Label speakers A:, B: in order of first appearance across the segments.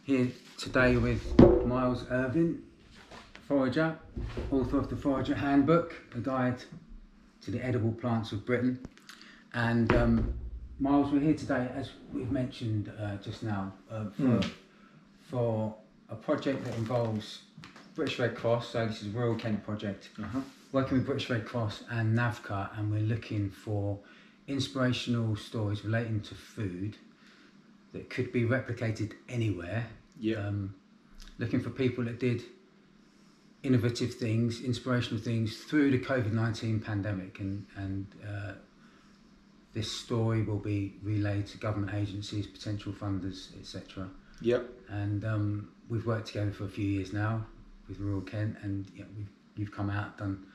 A: Here today with Miles Irving, forager, author of the Forager Handbook, a guide to the edible plants of Britain. And Miles, we're here today, as we've mentioned just now, for a project that involves British Red Cross. So this is a Rural Kent project, working with British Red Cross and NAVCA, and we're looking for inspirational stories relating to food that could be replicated anywhere. Looking for people that did innovative things, inspirational things through the COVID-19 pandemic, and this story will be relayed to government agencies, potential funders, etc. And we've worked together for a few years now with Rural Kent, and you've come out, done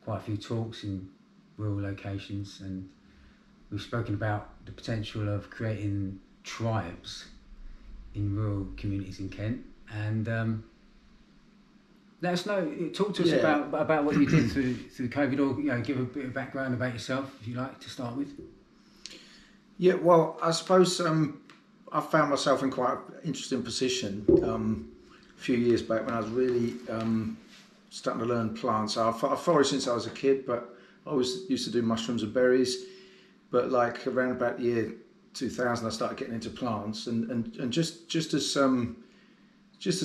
A: quite a few talks in rural locations, and we've spoken about the potential of creating tribes in rural communities in Kent. And let us know, talk to us about what you did through COVID, or give a bit of background about yourself, if you like, to start with.
B: Yeah, well, I suppose I found myself in quite an interesting position a few years back when I was really starting to learn plants. I've foraged since I was a kid, but I always used to do mushrooms and berries. But like around about the year 2000, I started getting into plants, and just as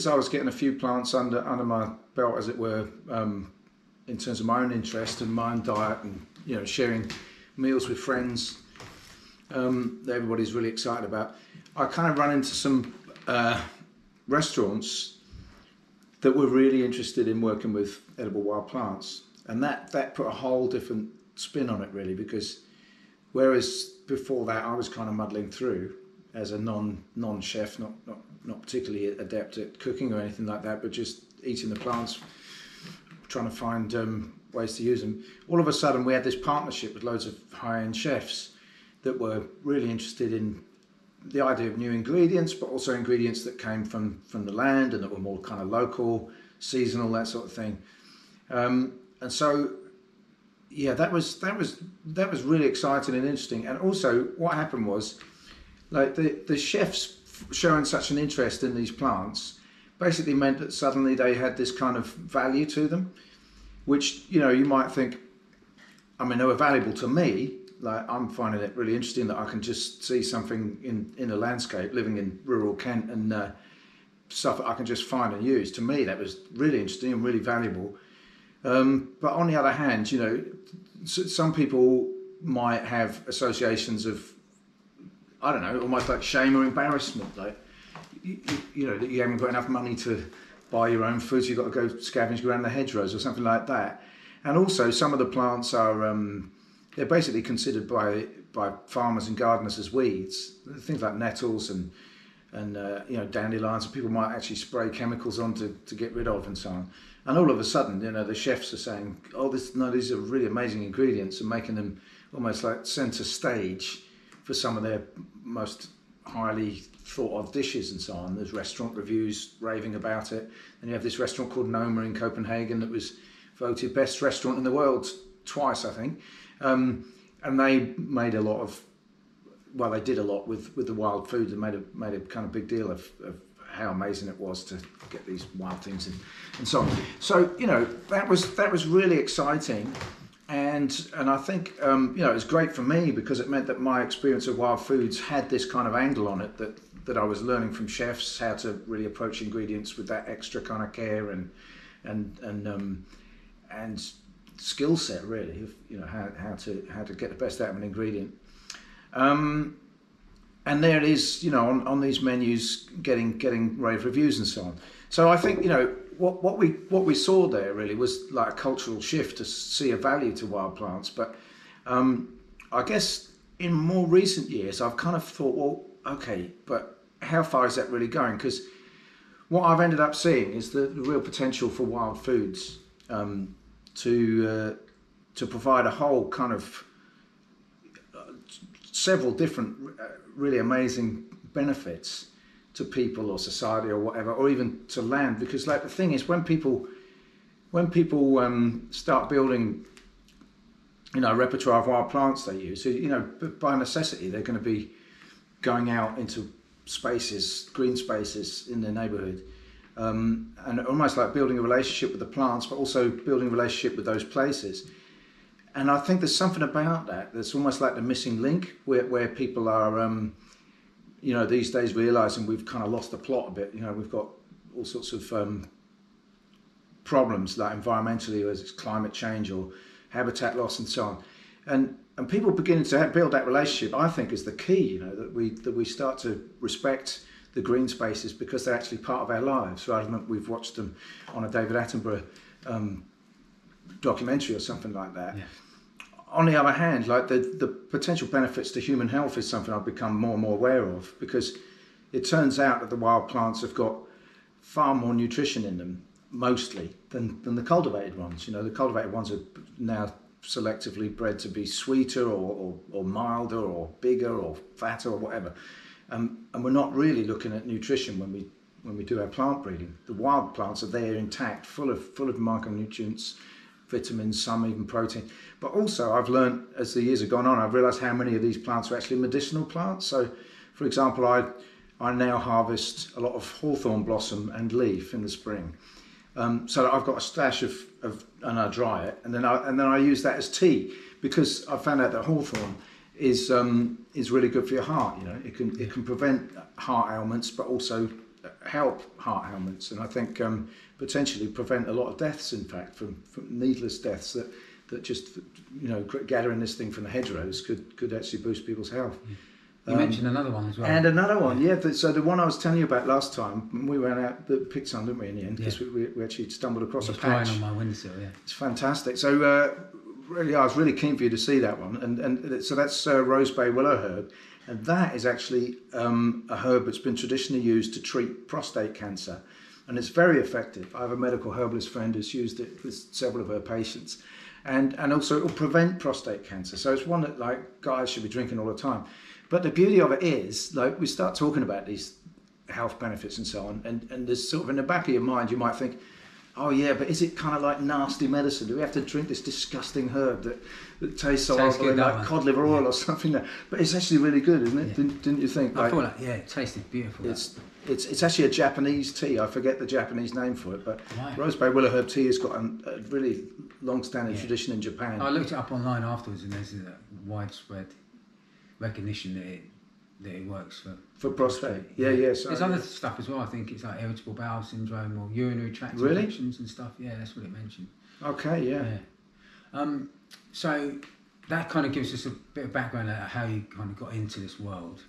B: I was getting a few plants under my belt, as it were, in terms of my own interest and my own diet, and sharing meals with friends that everybody's really excited about, I kind of run into some restaurants that were really interested in working with edible wild plants, and that put a whole different spin on it, really, because whereas before that I was kind of muddling through as a non-chef, not particularly adept at cooking or anything like that, but just eating the plants, trying to find ways to use them. All of a sudden we had this partnership with loads of high-end chefs that were really interested in the idea of new ingredients, but also ingredients that came from the land and that were more kind of local, seasonal, that sort of thing. And so yeah, that was really exciting and interesting. And also what happened was, like, the chefs showing such an interest in these plants basically meant that suddenly they had this kind of value to them, which, you might think, I mean, they were valuable to me. Like, I'm finding it really interesting that I can just see something in a landscape, living in rural Kent, and stuff that I can just find and use. To me, that was really interesting and really valuable. But on the other hand, some people might have associations of, I don't know, almost like shame or embarrassment, like, that you haven't got enough money to buy your own food, so you've got to go scavenge around the hedgerows or something like that. And also some of the plants are, they're basically considered by farmers and gardeners as weeds. Things like nettles and dandelions, and people might actually spray chemicals on to get rid of, and so on. And all of a sudden, the chefs are saying, these are really amazing ingredients, and making them almost like centre stage for some of their most highly thought of dishes and so on. There's restaurant reviews raving about it. And you have this restaurant called Noma in Copenhagen that was voted best restaurant in the world twice, I think. And they made a lot of, they did a lot with the wild food, and made a kind of big deal of how amazing it was to get these wild things in, and so on. So that was really exciting, and I think it was great for me, because it meant that my experience of wild foods had this kind of angle on it, that I was learning from chefs how to really approach ingredients with that extra kind of care and skill set, really, of how to get the best out of an ingredient. And there it is, on these menus, getting rave reviews and so on. So I think, what we saw there really was like a cultural shift to see a value to wild plants. But I guess in more recent years, I've kind of thought, well, okay, but how far is that really going? Because what I've ended up seeing is the real potential for wild foods to provide a whole kind of several different really amazing benefits to people or society or whatever, or even to land. Because, like, the thing is, when people start building a repertoire of wild plants they use, so, by necessity they're going to be going out into spaces, green spaces in their neighbourhood, and almost like building a relationship with the plants, but also building a relationship with those places. And I think there's something about that that's almost like the missing link, where people are, these days realising we've kind of lost the plot a bit. We've got all sorts of problems like environmentally, whether it's climate change or habitat loss and so on. And people beginning to build that relationship, I think, is the key. That we start to respect the green spaces because they're actually part of our lives, rather than we've watched them on a David Attenborough documentary or something like that.
A: Yeah.
B: On the other hand, like the potential benefits to human health is something I've become more and more aware of, because it turns out that the wild plants have got far more nutrition in them, mostly, than the cultivated ones. The cultivated ones are now selectively bred to be sweeter or milder or bigger or fatter or whatever. And we're not really looking at nutrition when we do our plant breeding. The wild plants are there intact, full of micronutrients, vitamins, some even protein. But also I've learned, as the years have gone on, I've realised how many of these plants are actually medicinal plants. So, for example, I now harvest a lot of hawthorn blossom and leaf in the spring. So that I've got a stash of and I dry it, and then I use that as tea, because I found out that hawthorn is really good for your heart. It can prevent heart ailments, but also help heart ailments, and I think potentially prevent a lot of deaths, in fact, from needless deaths that just gathering this thing from the hedgerows could actually boost people's health.
A: You mentioned another one as well.
B: And another one, yeah. So the one I was telling you about last time, we went out, picked some, didn't we, in the end? Because we actually stumbled across a patch.
A: On my windowsill, yeah.
B: It's fantastic. So really, I was really keen for you to see that one. And so that's rosebay willow herb. And that is actually a herb that's been traditionally used to treat prostate cancer. And it's very effective. I have a medical herbalist friend who's used it with several of her patients. And also it will prevent prostate cancer. So it's one that like guys should be drinking all the time. But the beauty of it is, like, we start talking about these health benefits and so on, and there's sort of in the back of your mind, you might think, oh yeah, but is it kind of like nasty medicine? Do we have to drink this disgusting herb that tastes so horrible, like cod liver oil or something? But it's actually really good, isn't it? Yeah. Didn't you think?
A: I thought it tasted beautiful.
B: It's actually a Japanese tea. I forget the Japanese name for it, but rosebay willow herb tea has got a really long-standing tradition in Japan.
A: I looked it up online afterwards, and there's a widespread recognition that it works for
B: prostate. Yeah. So
A: there's other stuff as well. I think it's like irritable bowel syndrome or urinary tract infections and stuff. Yeah, that's what it mentioned.
B: Okay, yeah.
A: So that kind of gives us a bit of background at how you kind of got into this world.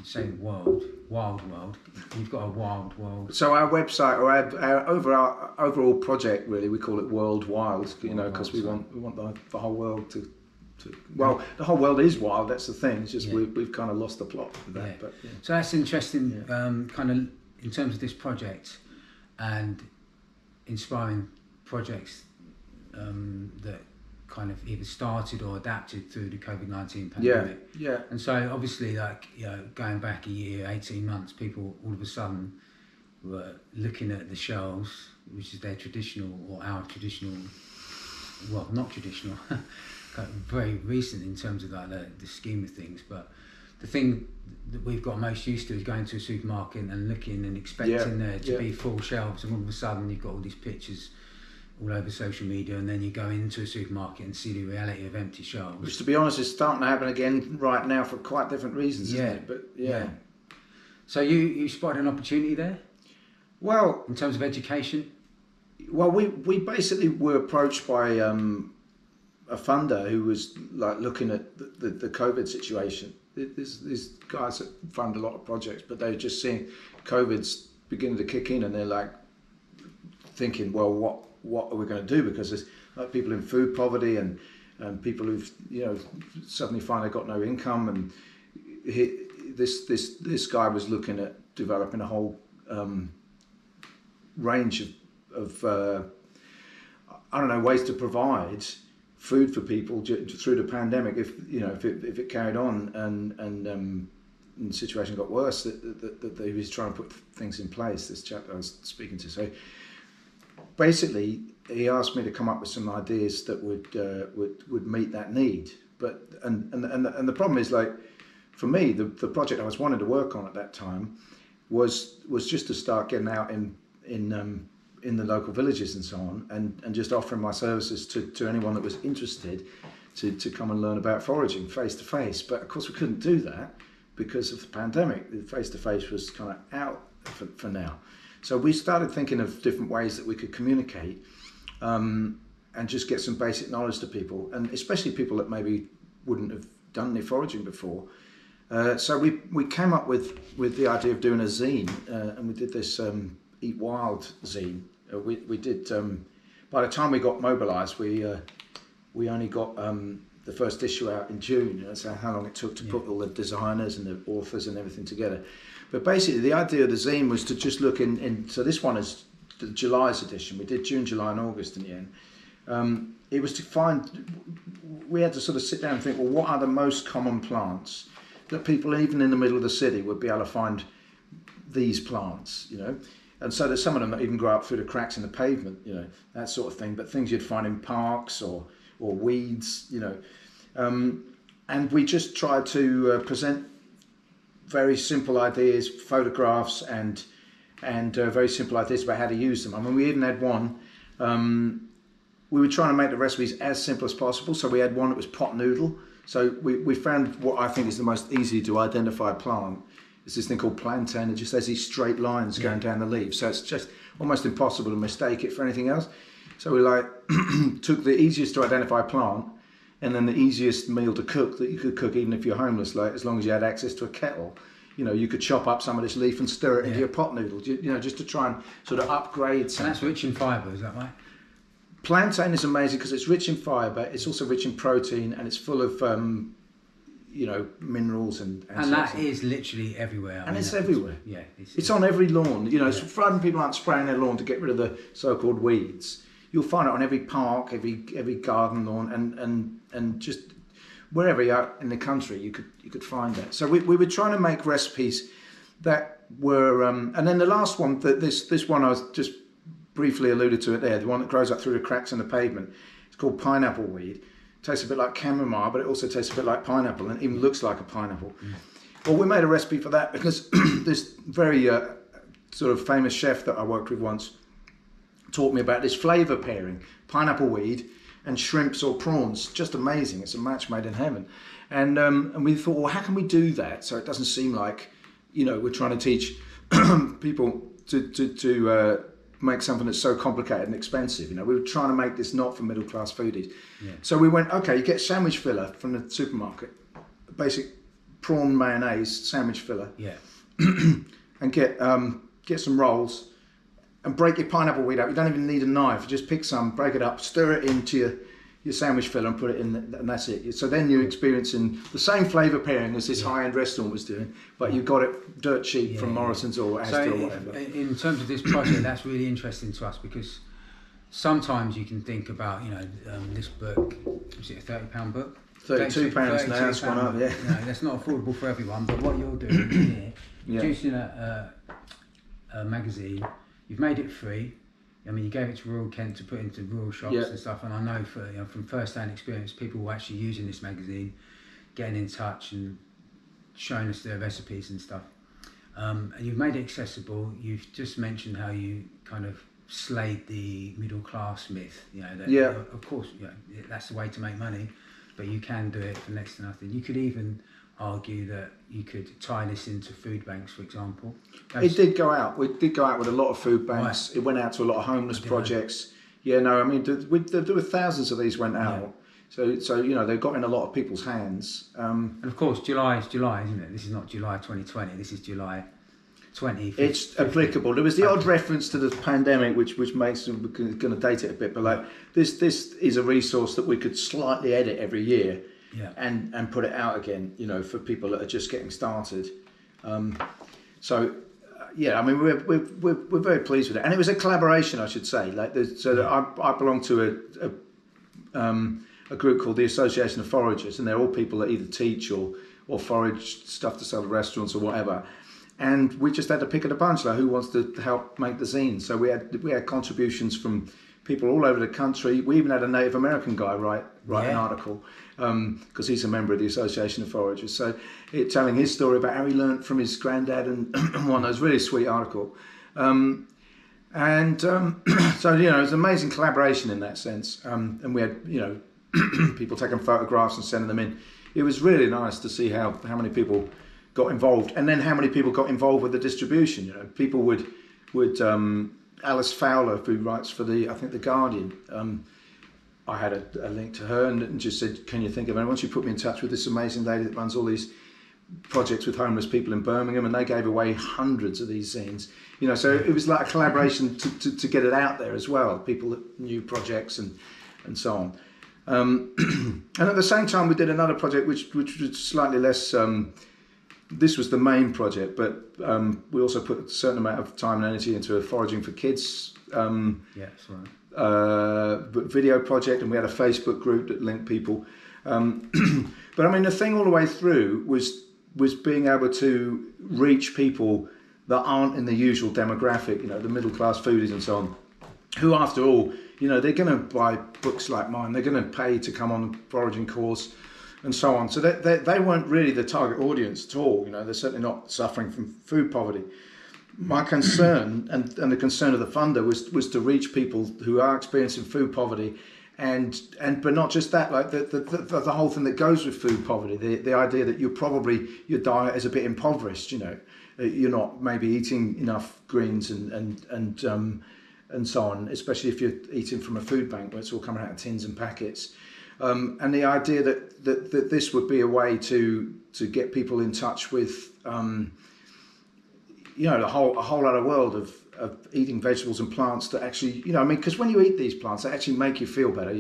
A: Say wild world. You've got a wild world.
B: So our website, or our overall project, really, we call it World Wild. Because we want the whole world to. Well, the whole world is wild. That's the thing. It's just we've kind of lost the plot with that. Yeah. But
A: so that's interesting. Kind of in terms of this project and inspiring projects that kind of either started or adapted through the COVID-19 pandemic.
B: Yeah.
A: And so obviously, going back a year, 18 months, people all of a sudden were looking at the shelves, which is their traditional or our traditional. Well, not traditional. Very recent in terms of the scheme of things, but the thing that we've got most used to is going to a supermarket and looking and expecting there to be full shelves, and all of a sudden you've got all these pictures all over social media, and then you go into a supermarket and see the reality of empty shelves.
B: Which, to be honest, is starting to happen again right now for quite different reasons, isn't it? But
A: So you spotted an opportunity there?
B: Well,
A: in terms of education?
B: Well, we basically were approached by a funder who was like looking at the COVID situation. These guys that fund a lot of projects, but they're just seeing COVID's beginning to kick in, and they're like thinking, well, what are we going to do? Because there's like people in food poverty and people who've suddenly find they've got no income, and this guy was looking at developing a whole range of ways to provide food for people through the pandemic. If it carried on and the situation got worse, that he was trying to put things in place. This chap I was speaking to. So basically, he asked me to come up with some ideas that would meet that need. But and the problem is, like, for me, the project I was wanting to work on at that time was just to start getting out in the local villages and so on, and just offering my services to anyone that was interested to come and learn about foraging face to face. But of course we couldn't do that because of the pandemic. The face to face was kind of out for now. So we started thinking of different ways that we could communicate and just get some basic knowledge to people, and especially people that maybe wouldn't have done any foraging before. So we came up with the idea of doing a zine, and we did this Eat Wild zine. We did. By the time we got mobilised, we only got the first issue out in June. That's how long it took to put all the designers and the authors and everything together. But basically, the idea of the zine was to just look in. So this one is the July's edition. We did June, July, and August in the end. It was to find. We had to sort of sit down and think, well, what are the most common plants that people, even in the middle of the city, would be able to find these plants, you know? And so there's some of them that even grow up through the cracks in the pavement, you know, that sort of thing. But things you'd find in parks or weeds, you know. And we just tried to present very simple ideas, photographs, and very simple ideas about how to use them. I mean, we even had one. We were trying to make the recipes as simple as possible. So we had one that was pot noodle. So we found what I think is the most easy to identify plant. It's this thing called plantain. It just has these straight lines going down the leaves. So it's just almost impossible to mistake it for anything else. So we took the easiest to identify plant, and then the easiest meal to cook that you could cook even if you're homeless, like as long as you had access to a kettle. You know, you could chop up some of this leaf and stir it into your pot noodle, you know, just to try and sort of upgrade something.
A: And that's rich in fibre, is that right?
B: Plantain is amazing because it's rich in fibre, it's also rich in protein, and it's full of you know, minerals and
A: that is literally everywhere.
B: And it's everywhere.
A: Yeah,
B: it's on every lawn. You know, it's frightened people aren't spraying their lawn to get rid of the so-called weeds. You'll find it on every park, every garden lawn, and just wherever you are in the country, you could find that. So we were trying to make recipes that were, and then the last one, this one I was just briefly alluded to it there, the one that grows up through the cracks in the pavement. It's called pineapple weed. Tastes a bit like chamomile, but it also tastes a bit like pineapple, and even looks like a pineapple. Well, we made a recipe for that because this very sort of famous chef that I worked with once taught me about this flavour pairing: pineapple weed and shrimps or prawns. Just amazing. It's a match made in heaven. And we thought, well, how can we do that so it doesn't seem like, you know, we're trying to teach people to make something that's so complicated and expensive. You know, we were trying to make this not for middle class foodies. Yeah. So we went, okay, you get sandwich filler from the supermarket, a basic prawn mayonnaise sandwich filler.
A: Yeah.
B: And get some rolls and break your pineapple weed up. You don't even need a knife. Just pick some, break it up, stir it into your sandwich filler and put it in, and that's it. So then you're experiencing the same flavour pairing as this high-end restaurant was doing, but you got it dirt cheap from Morrison's or Asda or whatever.
A: In terms of this project, that's really interesting to us because sometimes you can think about, you know, this book, was it a £30 book?
B: £32 now, it's gone up, yeah.
A: No, that's not affordable for everyone, but what you're doing here, producing a magazine, you've made it free. I mean, you gave it to rural Kent to put into rural shops and stuff, and I know from first-hand experience, people were actually using this magazine, getting in touch and showing us their recipes and stuff. And you've made it accessible. You've just mentioned how you kind of slayed the middle-class myth. You know, that, of course, you know, that's the way to make money, but you can do it for next to nothing. You could even argue that you could tie this into food banks, for example.
B: It did go out. We did go out with a lot of food banks. Right. It went out to a lot of homeless projects. Yeah, no, I mean, there were thousands of these went out. Yeah. So you know, they got in a lot of people's hands. And
A: of course, July is July, isn't it? This is not July 2020. This is July 20.
B: It's applicable. There was the odd reference to the pandemic, which makes we're going to date it a bit, but like this is a resource that we could slightly edit every year. Yeah. And put it out again, you know, for people that are just getting started. I mean, we're very pleased with it, and it was a collaboration, I should say. Like, I belong to a group called the Association of Foragers, and they're all people that either teach or forage stuff to sell to restaurants or whatever. And we just had to pick at a bunch, like who wants to help make the zine. So we had contributions from people all over the country. We even had a Native American guy write an article because he's a member of the Association of Foragers. So telling his story about how he learnt from his granddad and one. It was a really sweet article. So it was an amazing collaboration in that sense. And we had people taking photographs and sending them in. It was really nice to see how many people got involved, and then how many people got involved with the distribution. People would Alice Fowler, who writes for the Guardian. I had a link to her and just said, "Can you think of anyone?" She put me in touch with this amazing lady that runs all these projects with homeless people in Birmingham, and they gave away hundreds of these zines. So it was like a collaboration to get it out there as well. People that knew projects and so on. And at the same time, we did another project which was slightly less. This was the main project, but we also put a certain amount of time and energy into a Foraging for Kids video project, and we had a Facebook group that linked people. But I mean, the thing all the way through was being able to reach people that aren't in the usual demographic, the middle class foodies and so on, who after all, they're going to buy books like mine, they're going to pay to come on the foraging course and so on. So they weren't really the target audience at all. They're certainly not suffering from food poverty. My concern and the concern of the funder was to reach people who are experiencing food poverty, but not just that, like the whole thing that goes with food poverty, the idea that your diet is a bit impoverished. You're not maybe eating enough greens and so on, especially if you're eating from a food bank where it's all coming out of tins and packets. And the idea that this would be a way to get people in touch with, a whole other world of eating vegetables and plants that actually, because when you eat these plants, they actually make you feel better.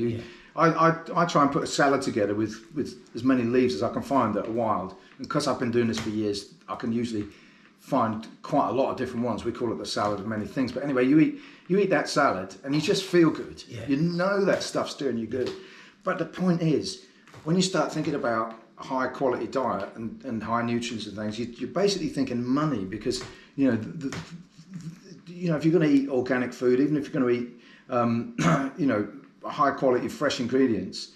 B: I try and put a salad together with as many leaves as I can find that are wild. And because I've been doing this for years, I can usually find quite a lot of different ones. We call it the salad of many things. But anyway, you eat that salad and you just feel good. Yeah. That stuff's doing you good. But the point is, when you start thinking about a high quality diet and high nutrients and things, you're basically thinking money, because if you're going to eat organic food, even if you're going to eat high quality fresh ingredients,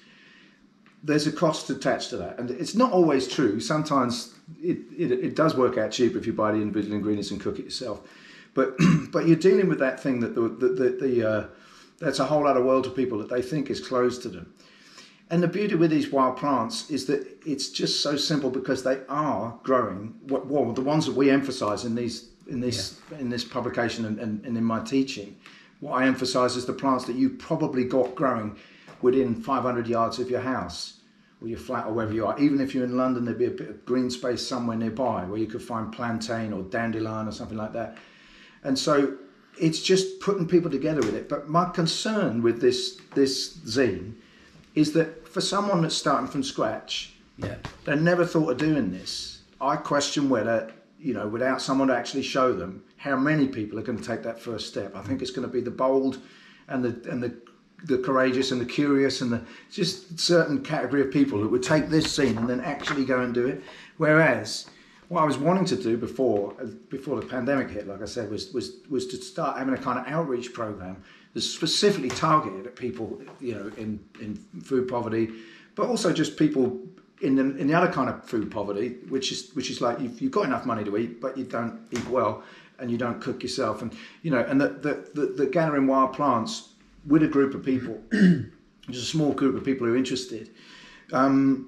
B: there's a cost attached to that, and it's not always true. Sometimes it does work out cheap if you buy the individual ingredients and cook it yourself, but you're dealing with that thing that that's a whole other world of people that they think is closed to them. And the beauty with these wild plants is that it's just so simple, because they are growing. Well, the ones that we emphasise in this publication and in my teaching, what I emphasise is the plants that you probably got growing within 500 yards of your house or your flat or wherever you are. Even if you're in London, there'd be a bit of green space somewhere nearby where you could find plantain or dandelion or something like that. And so it's just putting people together with it. But my concern with this zine is that for someone that's starting from scratch, they never thought of doing this. I question whether, without someone to actually show them, how many people are going to take that first step. I think it's going to be the bold and the courageous and the curious and the just certain category of people that would take this scene and then actually go and do it. Whereas what I was wanting to do before the pandemic hit, like I said, was to start having a kind of outreach program that's specifically targeted at people, in food poverty, but also just people in the other kind of food poverty, which is like you've got enough money to eat, but you don't eat well and you don't cook yourself, and the gathering wild plants with a group of people, just a small group of people who are interested, and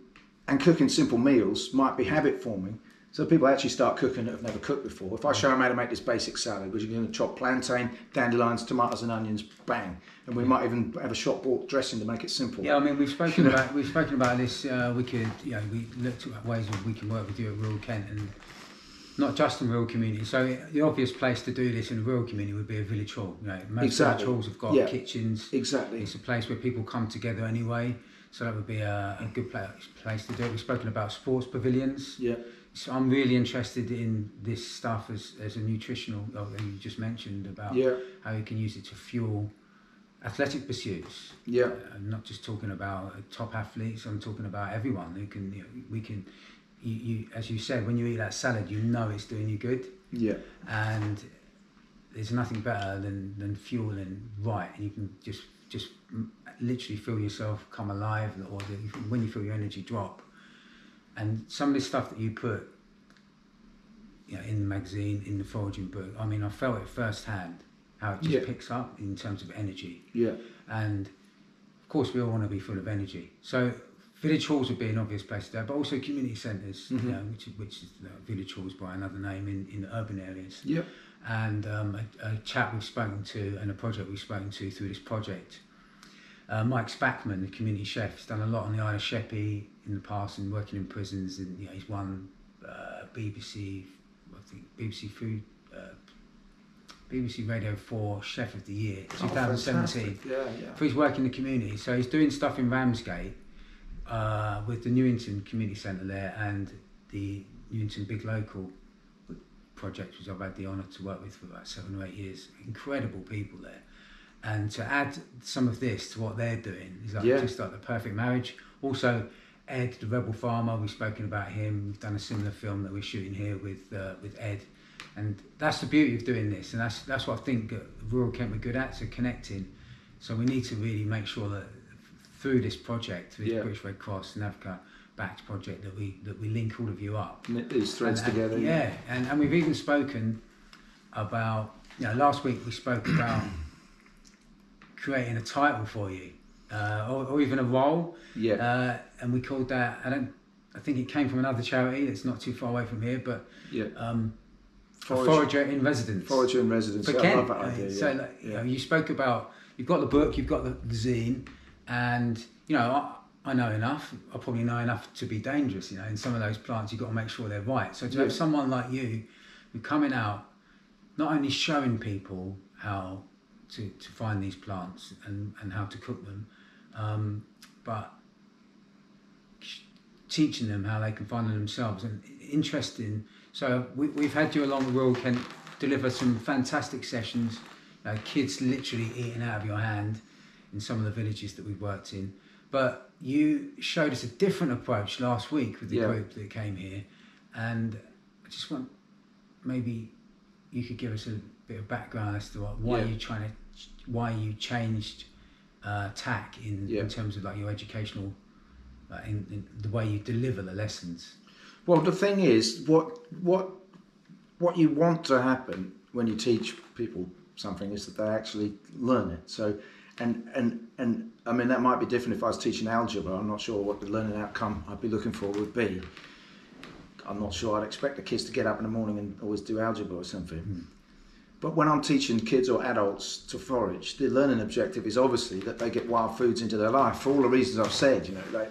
B: cooking simple meals might be habit forming. So people actually start cooking that have never cooked before. If I show them how to make this basic salad, which you're going to chop plantain, dandelions, tomatoes and onions, bang, and we might even have a shop bought dressing to make it simple.
A: Yeah, I mean we've spoken about this. We looked at ways we can work with you at Rural Kent, and not just in rural communities. So the obvious place to do this in a rural community would be a village hall. Most village halls have got kitchens. Exactly. It's a place where people come together anyway. So that would be a good place to do it. We've spoken about sports pavilions. Yeah. So I'm really interested in this stuff as a nutritional, and you just mentioned about how you can use it to fuel athletic pursuits. Yeah. I'm not just talking about top athletes, I'm talking about everyone who can, you as you said, when you eat that salad, it's doing you good. Yeah. And there's nothing better than fueling right, and you can just just literally feel yourself come alive, or when you feel your energy drop. And some of the stuff that you put, in the magazine, in the foraging book, I mean, I felt it firsthand how it just picks up in terms of energy.
B: Yeah.
A: And of course, we all want to be full of energy. So village halls would be an obvious place to do, but also community centres, which is village halls by another name in the urban areas.
B: Yep.
A: And a chap we've spoken to and a project we've spoken to through this project, Mike Spacman, the community chef, has done a lot on the Isle of Sheppey in the past and working in prisons, and he's won BBC Food, BBC Radio 4 Chef of the Year 2017 for his work in the community. So he's doing stuff in Ramsgate with the Newington Community Centre there and the Newington Big Local project, which I've had the honour to work with for about 7 or 8 years. Incredible people there. And to add some of this to what they're doing is just like the perfect marriage. Also, Ed, the rebel farmer, we've spoken about him. We've done a similar film that we're shooting here with Ed. And that's the beauty of doing this, and that's what I think rural Kent we're good at, so connecting. So we need to really make sure that through this project, this British Red Cross NAVCA backed project, that we link all of you up.
B: Knit these threads together.
A: And we've even spoken about, last week we spoke about creating a title for you, or even a role. And we called that, I think it came from another charity that's not too far away from here, but Forager in Residence.
B: Forager in Residence.
A: For
B: I
A: Kent.
B: love that idea.
A: So you spoke about, you've got the book, you've got the zine, and I know enough. I probably know enough to be dangerous. In some of those plants, you've got to make sure they're right. So to have someone like you, who coming out, not only showing people how to find these plants and how to cook them, but teaching them how they can find them themselves, and interesting. So we've had you along the Rural Kent, deliver some fantastic sessions, kids literally eating out of your hand in some of the villages that we've worked in. But you showed us a different approach last week with the group that came here, and I just want, maybe you could give us a bit of background as to why you changed tack in terms of like your educational, in the way you deliver the lessons.
B: Well, the thing is, what you want to happen when you teach people something is that they actually learn it. So, and I mean, that might be different if I was teaching algebra. I'm not sure what the learning outcome I'd be looking for would be. I'm not sure I'd expect the kids to get up in the morning and always do algebra or something. But when I'm teaching kids or adults to forage, the learning objective is obviously that they get wild foods into their life for all the reasons I've said, like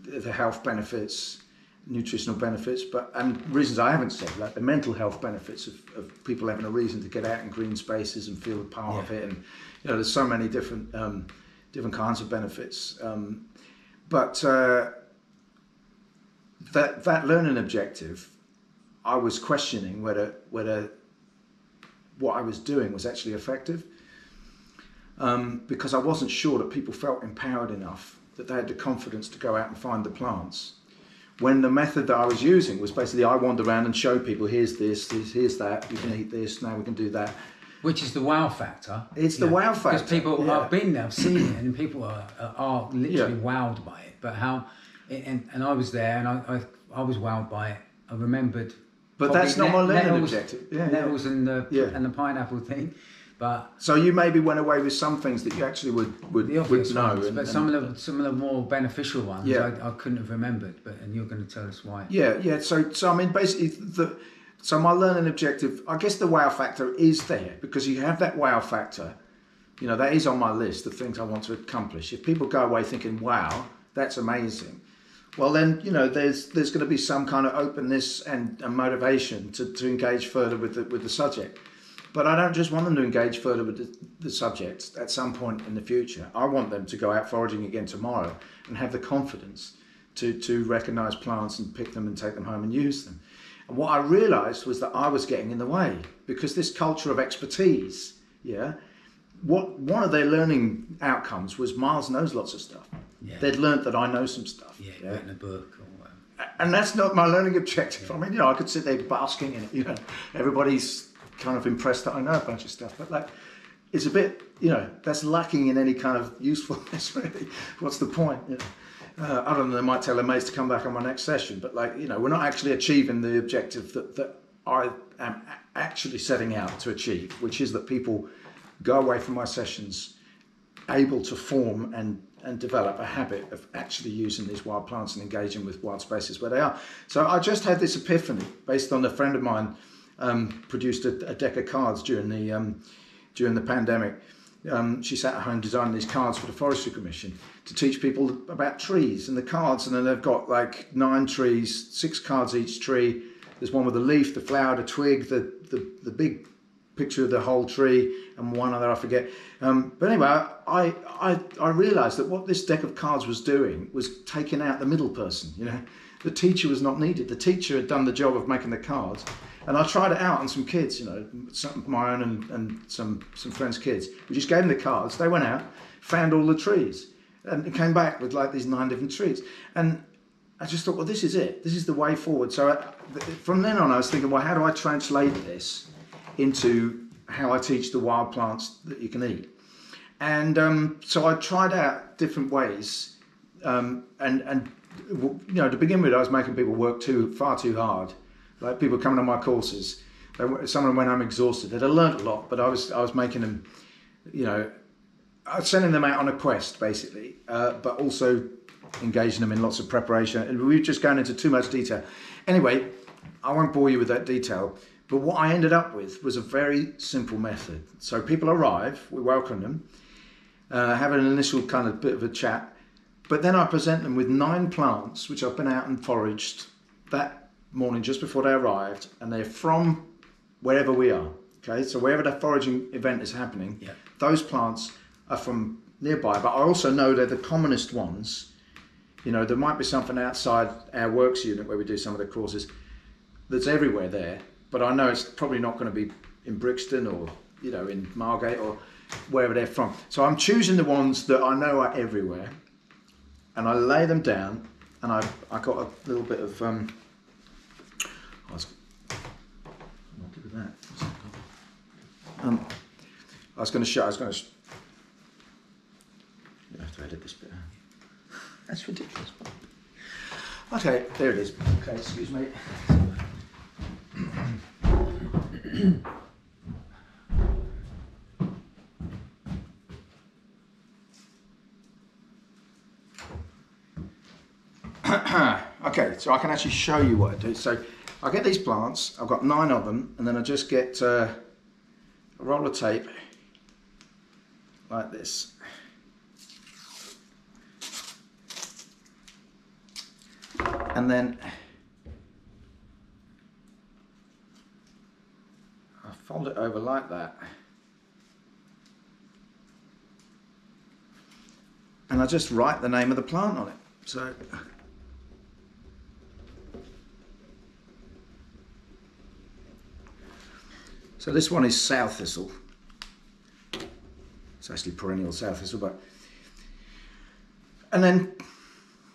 B: the health benefits, nutritional benefits, and reasons I haven't said, like the mental health benefits of people having a reason to get out in green spaces and feel a part of it. And there's so many different kinds of benefits. But that learning objective, I was questioning whether what I was doing was actually effective, because I wasn't sure that people felt empowered enough, that they had the confidence to go out and find the plants. When the method that I was using was basically I wander around and show people, here's this, here's that, you can eat this, now we can do that.
A: Which is the wow factor.
B: It's the wow factor.
A: Because people have been there, have seen it, and people are literally wowed by it. But and I was there, and I was wowed by it. I remembered.
B: But that's not my learning objective.
A: Nettles and the pineapple thing. But
B: so you maybe went away with some things that you actually would know.
A: Ones, but some of the more beneficial ones I couldn't have remembered. And you're going to tell us why.
B: Yeah. So I mean, basically, so my learning objective, I guess the wow factor is there, because you have that wow factor. That is on my list of things I want to accomplish. If people go away thinking, wow, that's amazing, well then, there's going to be some kind of openness and motivation to engage further with the subject. But I don't just want them to engage further with the subject at some point in the future. I want them to go out foraging again tomorrow and have the confidence to recognise plants and pick them and take them home and use them. And what I realised was that I was getting in the way, because this culture of expertise, one of their learning outcomes was Miles knows lots of stuff. They'd learnt that I know some stuff.
A: Written a book or whatever.
B: And that's not my learning objective. I mean, I could sit there basking in it. Everybody's kind of impressed that I know a bunch of stuff. But is a bit, you know, that's lacking in any kind of usefulness, really. What's the point? You know? Other than they might tell their mates to come back on my next session, but like, you know, we're not actually achieving the objective that I am actually setting out to achieve, which is that people go away from my sessions able to form and develop a habit of actually using these wild plants and engaging with wild spaces where they are. So I just had this epiphany based on a friend of mine produced a deck of cards during the pandemic. She sat at home designing these cards for the Forestry Commission to teach people about trees and the cards, and then they've got like 9 trees, 6 cards each tree. There's one with the leaf, the flower, the twig, the big picture of the whole tree, and one other I forget. But anyway, I realised that what this deck of cards was doing was taking out the middle person. You know, the teacher was not needed. The teacher had done the job of making the cards, and I tried it out on some kids. You know, some of my own and some friends' kids. We just gave them the cards. They went out, found all the trees, and came back with like these 9 different trees. And I just thought, well, this is it. This is the way forward. So from then on, I was thinking, well, how do I translate this into how I teach the wild plants that you can eat? And so I tried out different ways. And you know, to begin with, I was making people work far too hard. Like people coming on my courses, some of them went home exhausted. They'd learned a lot, but I was making them, you know, I was sending them out on a quest basically, but also engaging them in lots of preparation. And we were just going into too much detail. Anyway, I won't bore you with that detail, but what I ended up with was a very simple method. So people arrive, we welcome them, have an initial kind of bit of a chat, but then I present them with 9 plants which I've been out and foraged that morning just before they arrived, and they're from wherever we are. Okay, so wherever the foraging event is happening, yeah, those plants are from nearby, but I also know they're the commonest ones. You know, there might be something outside our works unit where we do some of the courses that's everywhere there, but I know it's probably not going to be in Brixton or, you know, in Margate or wherever they're from. So I'm choosing the ones that I know are everywhere, and I lay them down, and I got a little bit of what did that? I was going to show. You have to edit this bit out. That's ridiculous. Okay, there it is. Okay, excuse me. Okay, so I can actually show you what I do. So I get these plants, I've got 9 of them, and then I just get a roll of tape like this. And then I fold it over like that. And I just write the name of the plant on it. So this one is sow thistle. It's actually perennial sow thistle, but... And then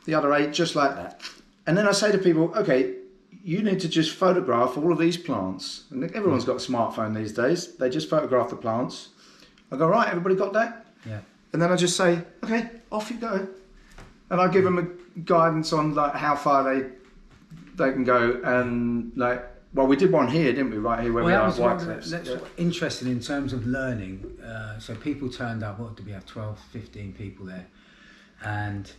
B: the other 8 just like that. And then I say to people, okay, you need to just photograph all of these plants. And everyone's got a smartphone these days. They just photograph the plants. I go, right, everybody got that?
A: Yeah.
B: And then I just say, okay, off you go. And I give them a guidance on like how far they can go. And like, well, we did one here, didn't we? Right here where we are at Whitecliffs.
A: That's interesting in terms of learning. So people turned up, what did we have, 12, 15 people there. And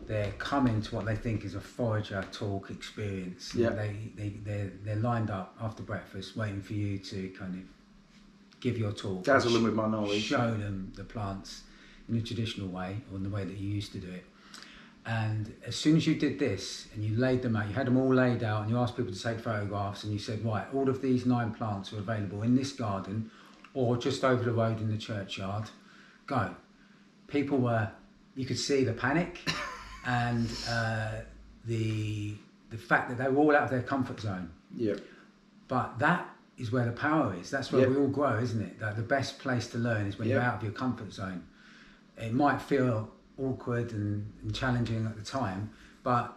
A: they're coming to what they think is a forager talk experience. Yeah. They're lined up after breakfast waiting for you to kind of give your talk.
B: Dazzle them with my knowledge.
A: Show them the plants in a traditional way, or in the way that you used to do it. And as soon as you did this and you laid them out, you had them all laid out and you asked people to take photographs and you said, right, all of these 9 plants are available in this garden or just over the road in the churchyard, go. People were, you could see the panic and the fact that they were all out of their comfort zone.
B: Yeah.
A: But that is where the power is. That's where we all grow, isn't it? That the best place to learn is when you're out of your comfort zone. It might feel awkward and challenging at the time, but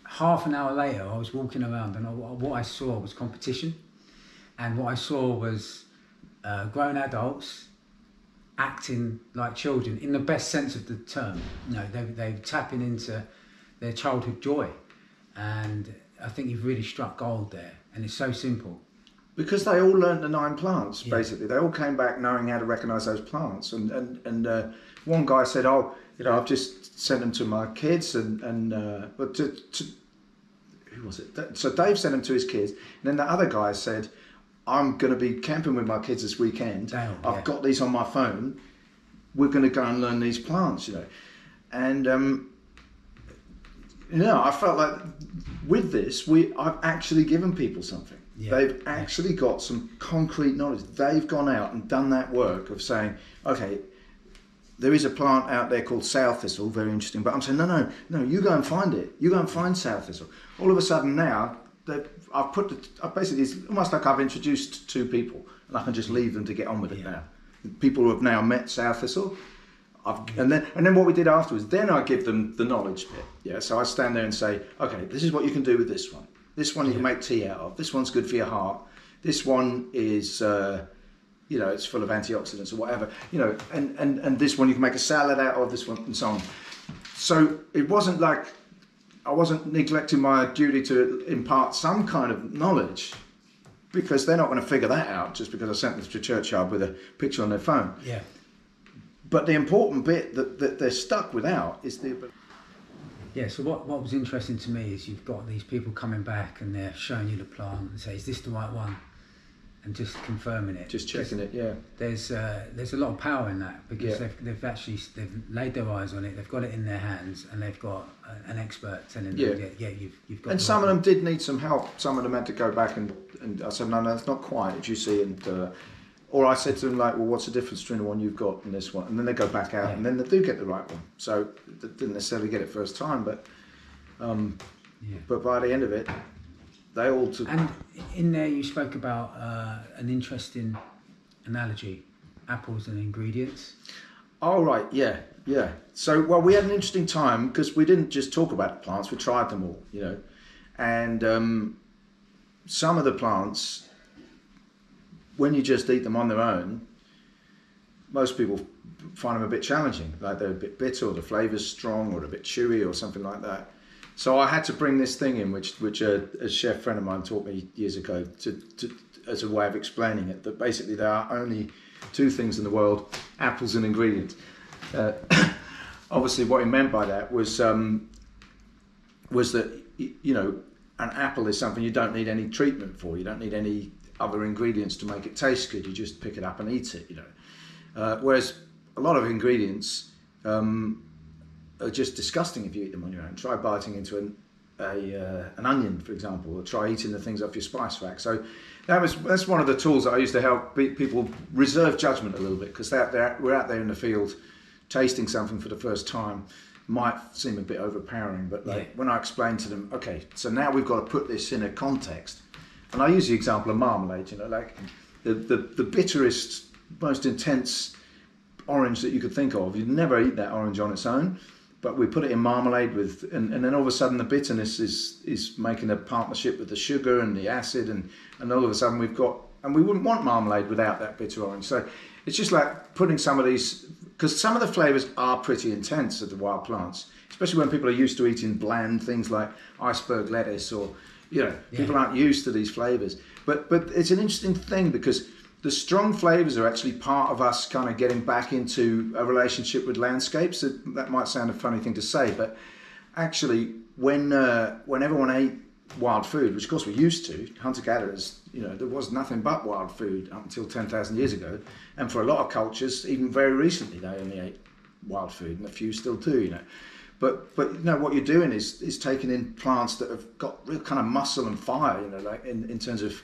A: half an hour later I was walking around and what I saw was competition, and what I saw was grown adults acting like children in the best sense of the term. You know, they're tapping into their childhood joy, and I think you've really struck gold there. And it's so simple.
B: Because they all learnt the 9 plants, basically. They all came back knowing how to recognise those plants. And one guy said, "Oh, you know, I've just sent them to my kids," but to who was it? So Dave sent them to his kids, and then the other guy said, "I'm going to be camping with my kids this weekend. I've got these on my phone. We're going to go and learn these plants, you know." And you know, I felt like with this, I've actually given people something. Yeah. They've actually got some concrete knowledge. They've gone out and done that work of saying, okay, there is a plant out there called sow thistle, very interesting, but I'm saying, no, you go and find it. You go and find sow thistle. All of a sudden now, I've basically, it's almost like I've introduced 2 people, and I can just leave them to get on with it now. People who have now met sow thistle, and then what we did afterwards, then I give them the knowledge bit. Yeah, so I stand there and say, okay, this is what you can do with this one. This one you can make tea out of. This one's good for your heart. This one is, you know, it's full of antioxidants or whatever. You know, and this one you can make a salad out of. This one and so on. So it wasn't like I wasn't neglecting my duty to impart some kind of knowledge, because they're not going to figure that out just because I sent them to churchyard with a picture on their phone. Yeah. But the important bit that they're stuck without is the...
A: Yeah, so what was interesting to me is you've got these people coming back and they're showing you the plant and say, is this the right one? And just confirming it.
B: Just checking it, yeah.
A: There's a lot of power in that, because they've laid their eyes on it, they've got it in their hands, and they've got an expert telling them, you've got...
B: And some of them did need some help. Some of them had to go back and I said, no, it's not quite, as you see, and... or I said to them, like, well, what's the difference between the one you've got and this one? And then they go back out, and then they do get the right one. So they didn't necessarily get it first time, but by the end of it, they all took...
A: And in there you spoke about an interesting analogy, apples and ingredients.
B: Oh, right, yeah. So, well, we had an interesting time because we didn't just talk about the plants, we tried them all, you know. And some of the plants... when you just eat them on their own, most people find them a bit challenging, like they're a bit bitter, or the flavour's strong, or a bit chewy, or something like that. So I had to bring this thing in, which a chef friend of mine taught me years ago, as a way of explaining it, that basically there are only 2 things in the world, apples and ingredients. Obviously what he meant by that was that, you know, an apple is something you don't need any treatment for, you don't need any other ingredients to make it taste good, you just pick it up and eat it, you know. Whereas a lot of ingredients are just disgusting if you eat them on your own. Try biting into an onion, for example, or try eating the things off your spice rack. So that's one of the tools that I used to help people reserve judgment a little bit, because we're out there in the field tasting something for the first time. Might seem a bit overpowering, but when I explain to them, okay, so now we've got to put this in a context. And I use the example of marmalade, you know, like the bitterest, most intense orange that you could think of. You'd never eat that orange on its own, but we put it in marmalade and then all of a sudden the bitterness is making a partnership with the sugar and the acid, and all of a sudden we wouldn't want marmalade without that bitter orange. So it's just like putting some of these, because some of the flavours are pretty intense of the wild plants, especially when people are used to eating bland things like iceberg lettuce, or, you know, people aren't used to these flavours. But it's an interesting thing, because the strong flavours are actually part of us kind of getting back into a relationship with landscapes. That might sound a funny thing to say, but actually when everyone ate wild food, which of course we used to, hunter-gatherers, you know, there was nothing but wild food up until 10,000 years ago. And for a lot of cultures, even very recently, they only ate wild food, and a few still do, you know. But you know, what you're doing is taking in plants that have got real kind of muscle and fire, you know, like in terms of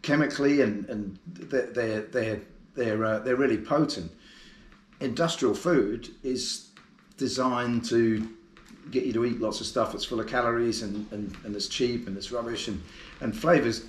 B: chemically, and they're really potent. Industrial food is designed to get you to eat lots of stuff that's full of calories and that's cheap and that's rubbish, and flavours.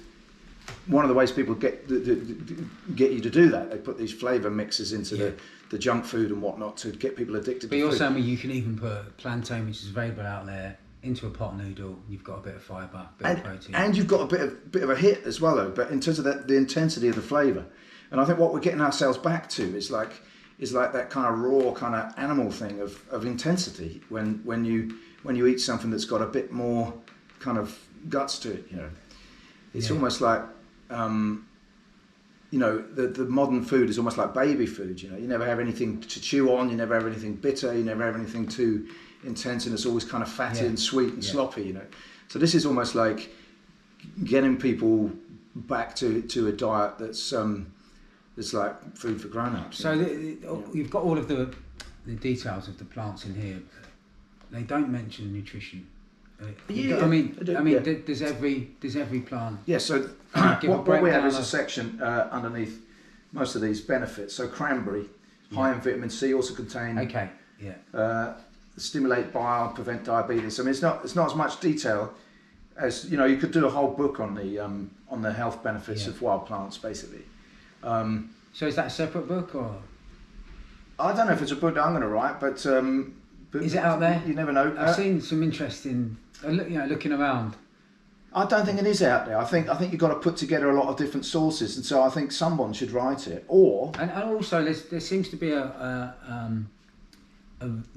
B: One of the ways people get you to do that, they put these flavour mixes into the junk food and whatnot to get people addicted to food.
A: But you're saying you can even put plantain, which is available out there, into a pot noodle. You've got a bit of fibre, a bit of protein,
B: and you've got a bit of a hit as well, though. But in terms of the intensity of the flavour, And I think what we're getting ourselves back to is like that kind of raw kind of animal thing of intensity when you eat something that's got a bit more kind of guts to it, you know. It's almost like you know, the modern food is almost like baby food, you know. You never have anything to chew on, you never have anything bitter, you never have anything too intense, and it's always kind of fatty and sweet and sloppy, you know. So this is almost like getting people back to a diet that's like food for grown-ups.
A: So you've got all of the details of the plants in here. They don't mention nutrition. I mean, does every plant?
B: Yeah. So what we have is a section underneath most of these benefits. So cranberry, high in vitamin C, also contain.
A: Okay. Yeah.
B: Stimulate bile, prevent diabetes. I mean, it's not as much detail as, you know. You could do a whole book on the health benefits of wild plants, basically.
A: So is that a separate book, or?
B: I don't know if it's a book that I'm going to write, but
A: is it out there?
B: You never know.
A: I've seen some interesting, looking around.
B: I don't think it is out there. I think you've got to put together a lot of different sources, and so I think someone should write it. Or
A: and also there seems to be a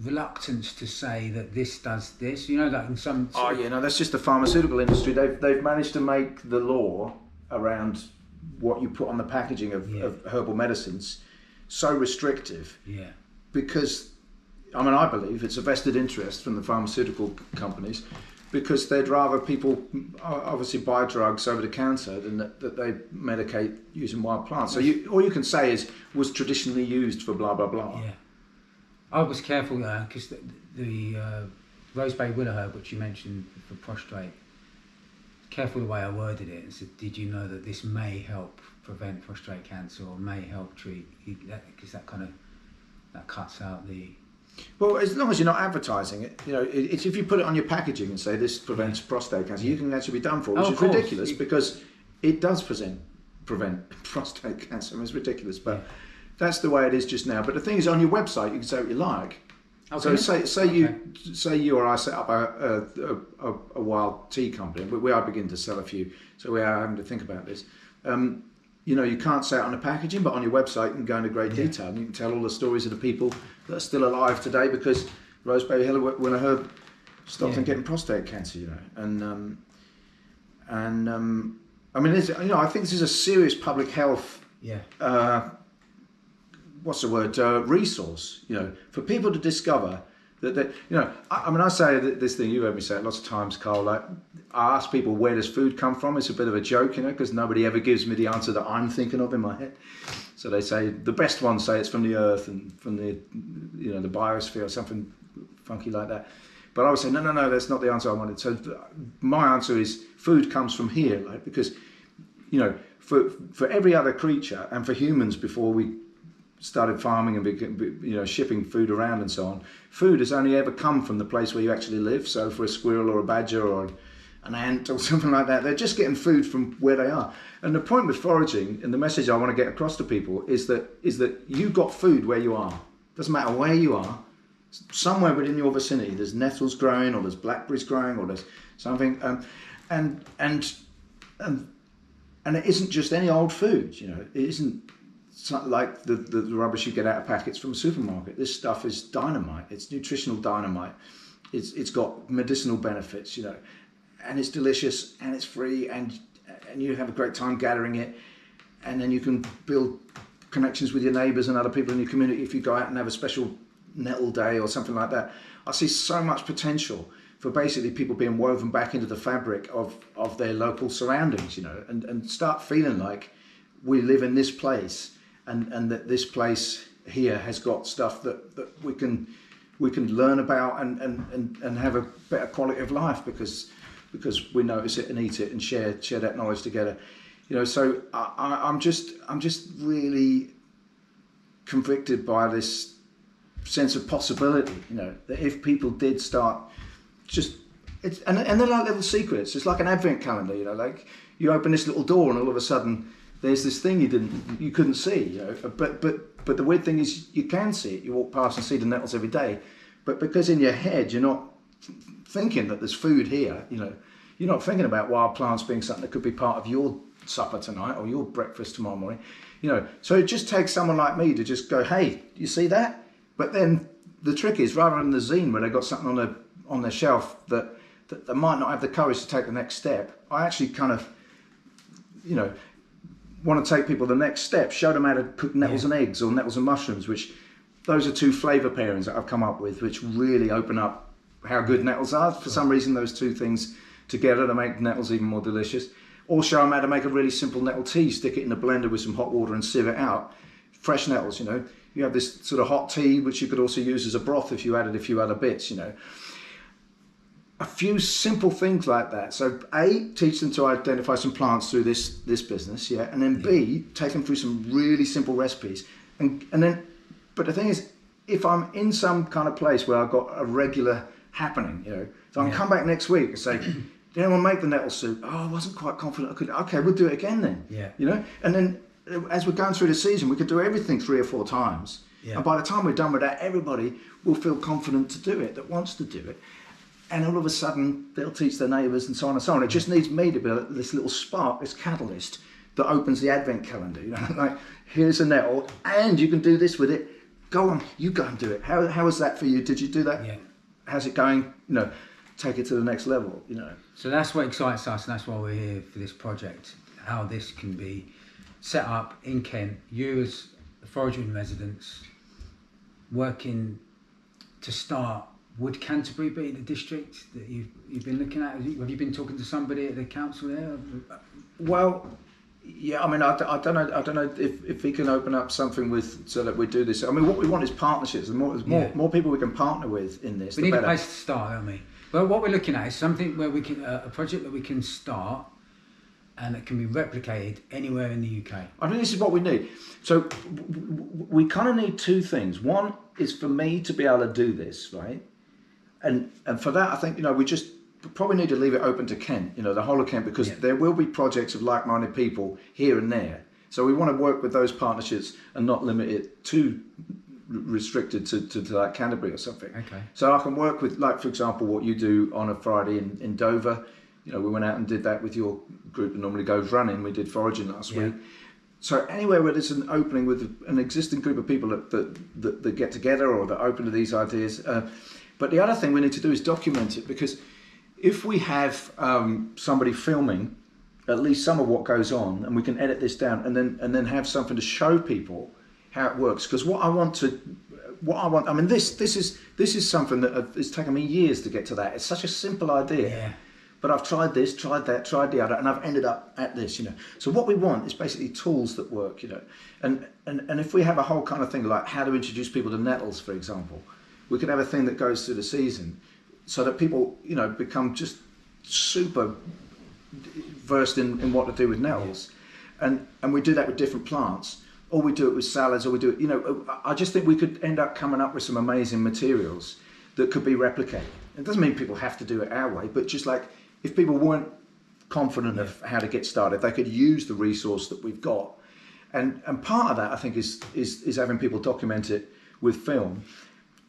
A: reluctance to say that this does this. You know, like in some.
B: Oh yeah, no, that's just the pharmaceutical industry. They've managed to make the law around what you put on the packaging of herbal medicines so restrictive.
A: Yeah. Because,
B: I mean, I believe it's a vested interest from the pharmaceutical companies, because they'd rather people obviously buy drugs over the counter than that they medicate using wild plants. So all you can say is was traditionally used for blah blah blah.
A: Yeah. I was careful because the roseberry willow herb, which you mentioned for prostrate, careful the way I worded it, and said, did you know that this may help prevent prostate cancer or may help treat, because that cuts out the...
B: Well, as long as you're not advertising it, you know, it's if you put it on your packaging and say this prevents prostate cancer, you can actually be done for, which is ridiculous, because it does prevent prostate cancer. I mean, it's ridiculous, but that's the way it is just now. But the thing is, on your website, you can say what you like. Okay. So say you or I set up a wild tea company, but we are beginning to sell a few, so we are having to think about this. You know, you can't say it on the packaging, but on your website you can go into great detail, and you can tell all the stories of the people that are still alive today because roseberry willow herb stopped them getting prostate cancer. You know, and I mean, I think this is a serious public health. What's the word? Resource. You know, for people to discover that. You know, I mean, I say this thing. You heard me say it lots of times, Carl. Like, I ask people, where does food come from? It's a bit of a joke, you know, because nobody ever gives me the answer that I'm thinking of in my head. So they say, the best ones say it's from the earth and from the, you know, the biosphere or something funky like that. But I would say, no, that's not the answer I wanted. So my answer is food comes from here, like, because, you know, for every other creature and for humans before we started farming and, you know, shipping food around and so on, food has only ever come from the place where you actually live. So for a squirrel or a badger or an ant or something like that, they're just getting food from where they are. And the point with foraging, and the message I want to get across to people, is that you got food where you are. Doesn't matter where you are, somewhere within your vicinity there's nettles growing, or there's blackberries growing, or there's something, and it isn't just any old food. You know, it isn't like the rubbish you get out of packets from a supermarket. This stuff is dynamite. It's nutritional dynamite. It's got medicinal benefits, you know, and it's delicious and it's free, and you have a great time gathering it, and then you can build connections with your neighbours and other people in your community if you go out and have a special Nettle Day or something like that. I see so much potential for basically people being woven back into the fabric of their local surroundings, you know, and start feeling like we live in this place, and that this place here has got stuff that we can learn about and have a better quality of life because we notice it and eat it and share that knowledge together, you know. So I'm just really convicted by this sense of possibility, you know, that if people did start and they're like little secrets. It's like an advent calendar, you know, like you open this little door and all of a sudden there's this thing you couldn't see, you know. But the weird thing is you can see it. You walk past and see the nettles every day, but because in your head you're not thinking that there's food here, you know, you're not thinking about wild plants being something that could be part of your supper tonight or your breakfast tomorrow morning. You know, so it just takes someone like me to just go, hey, you see that? But then the trick is, rather than the zine where they've got something on their shelf that they might not have the courage to take the next step, I actually kind of, you know, want to take people the next step, show them how to cook nettles and eggs or nettles and mushrooms, which those are two flavour pairings that I've come up with, which really open up how good nettles are. For some reason, those two things together to make nettles even more delicious. Or show them how to make a really simple nettle tea, stick it in the blender with some hot water and sieve it out. Fresh nettles, you know. You have this sort of hot tea, which you could also use as a broth if you added a few other bits, you know. A few simple things like that. So A, teach them to identify some plants through this business, yeah, and then B, take them through some really simple recipes. And then, but the thing is, if I'm in some kind of place where I've got a regular happening, you know, so I can come back next week and say, did anyone make the nettle soup? Oh, I wasn't quite confident I could. Okay, we'll do it again then. Yeah. You know, and then as we're going through the season, we could do everything 3 or 4 times. Yeah. And by the time we're done with that, everybody will feel confident to do it, that wants to do it. And all of a sudden, they'll teach their neighbours and so on and so on. It just needs me to be this little spark, this catalyst that opens the advent calendar. You know, like, here's a nettle, and you can do this with it. Go on, you go and do it. How was that for you? Did you do that? Yeah. How's it going? You know, take it to the next level, you know.
A: So that's what excites us, and that's why we're here for this project, how this can be set up in Kent. You as a forager in residence, working to start. Would Canterbury be the district that you've been looking at? Have you been talking to somebody at the council there?
B: Well, yeah. I mean, I don't know if we can open up something with so that we do this. I mean, what we want is partnerships. The more people we can partner with in this,
A: we need a place to start, don't we? Well, what we're looking at is something where we can a project that we can start and it can be replicated anywhere in the UK.
B: I think this is what we need. So we kind of need 2 things. One is for me to be able to do this, right? And for that, I think, you know, we just probably need to leave it open to Kent, you know, the whole of Kent, because there will be projects of like-minded people here and there. So we want to work with those partnerships and not limit it too restricted to like Canterbury or something. Okay. So I can work with, like, for example, what you do on a Friday in Dover. You know, we went out and did that with your group that normally goes running. We did foraging last week. So anywhere where there's an opening with an existing group of people that get together or that are open to these ideas. But the other thing we need to do is document it, because if we have somebody filming at least some of what goes on, and we can edit this down and then have something to show people how it works. Because what I want, I mean, this is something that it's taken me years to get to that. It's such a simple idea. Yeah. But I've tried this, tried that, tried the other, and I've ended up at this, you know. So what we want is basically tools that work, you know. And if we have a whole kind of thing like how to introduce people to nettles, for example, we could have a thing that goes through the season so that people, you know, become just super versed in what to do with nettles. And we do that with different plants, or we do it with salads, or we do it, you know. I just think we could end up coming up with some amazing materials that could be replicated. It doesn't mean people have to do it our way, but just like, if people weren't confident of how to get started, they could use the resource that we've got. And part of that, I think, is having people document it with film,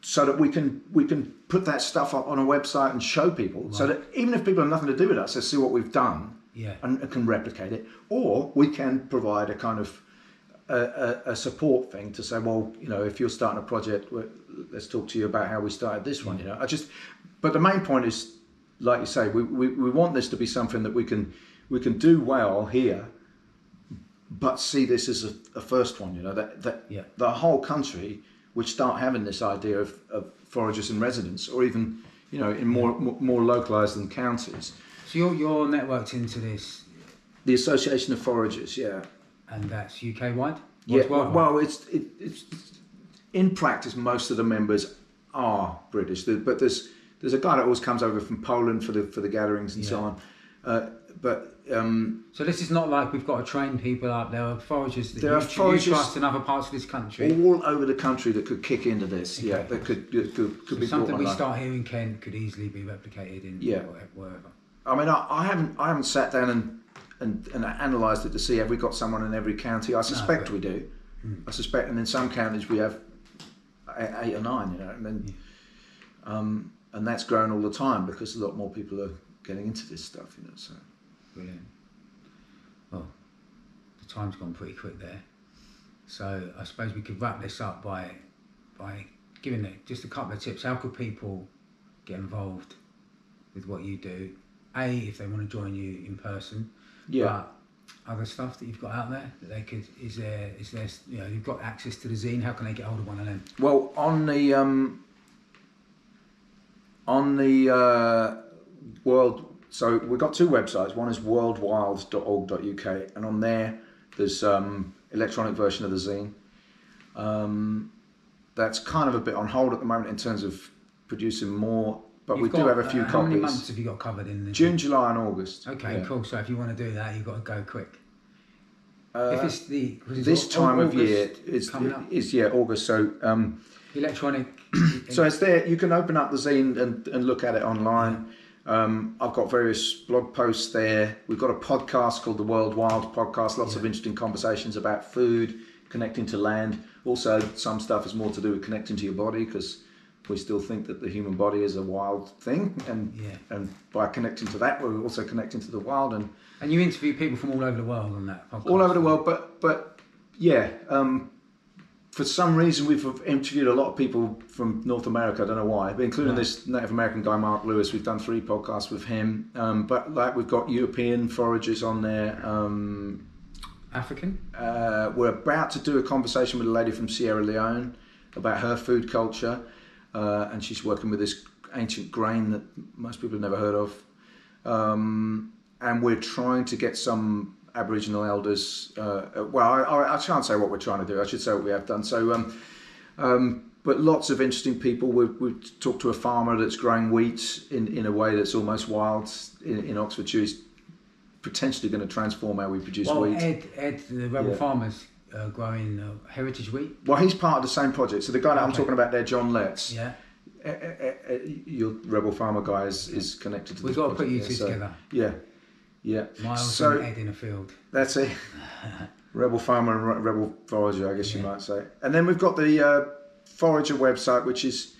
B: so that we can put that stuff up on a website and show people, so that even if people have nothing to do with us, they see what we've done and can replicate it. Or we can provide a kind of a support thing to say, well, you know, if you're starting a project, let's talk to you about how we started this one. You know, but the main point is, like you say, we want this to be something that we can do well here, but see this as a first one, you know, that the whole country would start having this idea of foragers in residence, or even, you know, in more localised than counties.
A: So you're networked into this?
B: The Association of Foragers, yeah.
A: And that's UK wide?
B: Yeah, well, it's in practice, most of the members are British, but there's a guy that always comes over from Poland for the gatherings and so on. So
A: this is not like we've got to train people up. There are foragers that you trust in other parts of this country,
B: all over the country, that could kick into this. Okay. Yeah, that could be
A: something we start here in Kent could easily be replicated in wherever.
B: I mean, I haven't sat down and analysed it to see have we got someone in every county. I suspect we do. I suspect, and in some counties we have 8 or 9. You know, and then. And that's grown all the time because a lot more people are getting into this stuff, you know. So,
A: brilliant. Well, the time's gone pretty quick there. So I suppose we could wrap this up by giving it just a couple of tips. How could people get involved with what you do? If they want to join you in person.
B: Yeah.
A: But other stuff that you've got out there that they could, is there, you've got access to the zine. How can they get hold of one of them?
B: Well, on the world, so we've got two websites. One is worldwild.org.uk, and on there's electronic version of the zine. That's kind of a bit on hold at the moment in terms of producing more, but we do have a few copies.
A: How many months have you got covered in?
B: June, July and August.
A: Okay, cool. So if you want to do that, you've got to go quick. If it's
B: this time of year is August. So
A: electronic.
B: So it's there. You can open up the zine and look at it online. I've got various blog posts there. We've got a podcast called the World Wild Podcast. Lots of interesting conversations about food, connecting to land. Also, some stuff is more to do with connecting to your body, because we still think that the human body is a wild thing, and by connecting to that, we're also connecting to the wild. And
A: you interview people from all over the world on that podcast.
B: All over the world, but for some reason we've interviewed a lot of people from North America. I don't know why, but including this Native American guy, Mark Lewis. We've done 3 podcasts with him. But like we've got European foragers on there.
A: African.
B: We're about to do a conversation with a lady from Sierra Leone about her food culture, and she's working with this ancient grain that most people have never heard of. And we're trying to get some Aboriginal elders. I can't say what we're trying to do. I should say what we have done. So, but lots of interesting people. We've talked to a farmer that's growing wheat in a way that's almost wild in Oxfordshire. He's potentially going to transform how we produce wheat.
A: Ed, the Rebel Farmers growing heritage wheat.
B: Well, he's part of the same project. So the guy that I'm talking about there, John Letts.
A: Yeah.
B: Your Rebel Farmer guy is connected to this.
A: We've got to put you
B: project,
A: two
B: so,
A: together.
B: Yeah.
A: Miles and Ed in a field.
B: That's it. Rebel Farmer and Rebel Forager, I guess you might say. And then we've got the Forager website, which is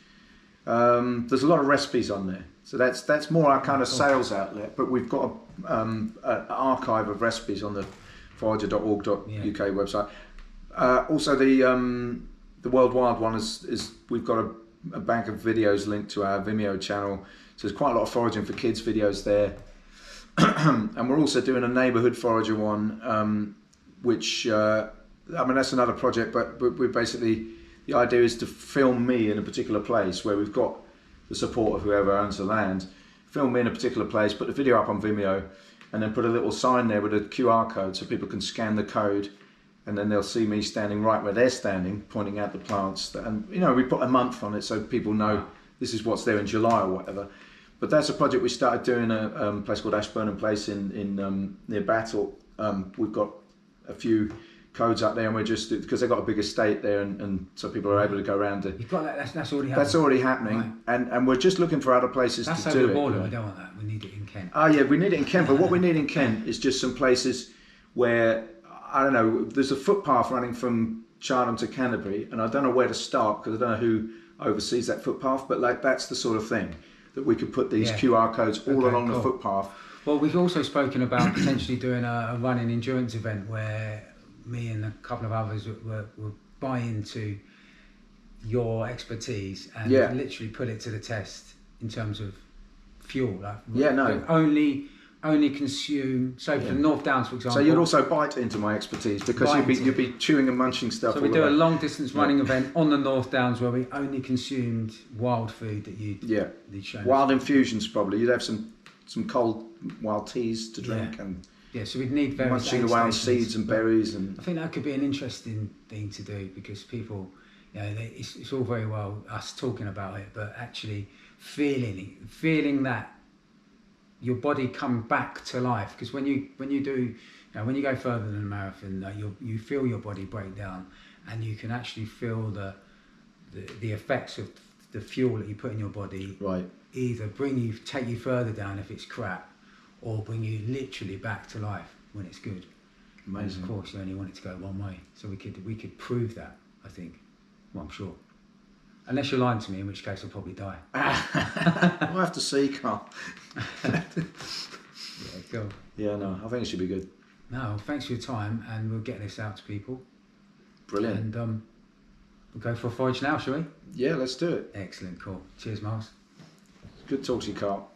B: there's a lot of recipes on there. So that's more our kind of sales outlet. But we've got an archive of recipes on the forager.org.uk website. Also, the World Wild one is we've got a bank of videos linked to our Vimeo channel. So there's quite a lot of foraging for kids videos there. And we're also doing a neighbourhood forager one, which that's another project, but we're basically, the idea is to film me in a particular place where we've got the support of whoever owns the land, film me in a particular place, put the video up on Vimeo, and then put a little sign there with a QR code so people can scan the code, and then they'll see me standing right where they're standing, pointing out the plants. And we put a month on it so people know this is what's there in July or whatever. But that's a project we started doing at a place called Ashburnham Place in near Battle. We've got a few codes up there, and we're just, because they've got a big estate there, and so people are able to go around.
A: You've got that. That's already happening.
B: That's already happening, right. and we're just looking for other places to do it.
A: That's over the border. We don't want that. We need it in Kent.
B: Oh yeah, we need it in Kent. But what we need in Kent is just some places where, I don't know, there's a footpath running from Charnham to Canterbury, and I don't know where to start because I don't know who oversees that footpath. But like that's the sort of thing that we could put these QR codes all along the footpath.
A: Well, we've also spoken about potentially doing a running endurance event where me and a couple of others will buy into your expertise and literally put it to the test in terms of fuel. Only consume. So for the North Downs, for example.
B: So you'd also bite into my expertise because you'd be chewing and munching stuff.
A: So we do a long distance running event on the North Downs where we only consumed wild food that you'd shown.
B: Wild infusions probably. You'd have some cold wild teas to drink and.
A: Yeah, so we'd need various
B: munching around seeds and berries, and
A: I think that could be an interesting thing to do because people, it's all very well us talking about it, but actually feeling that your body come back to life. Because when you do, when you go further than a marathon, you feel your body break down, and you can actually feel the effects of the fuel that you put in your body.
B: Right.
A: Either take you further down if it's crap, or bring you literally back to life when it's good.
B: Amazing.
A: And of course, you only want it to go one way, so we could prove that. I think. Well, I'm sure. Unless you're lying to me, in which case I'll probably die.
B: We'll have to see, Carl.
A: Yeah, cool.
B: Yeah, no, I think it should be good.
A: No, thanks for your time, and we'll get this out to people.
B: Brilliant.
A: And we'll go for a forage now, shall we?
B: Yeah, let's do it.
A: Excellent, cool. Cheers, Miles.
B: Good talk to you, Carl.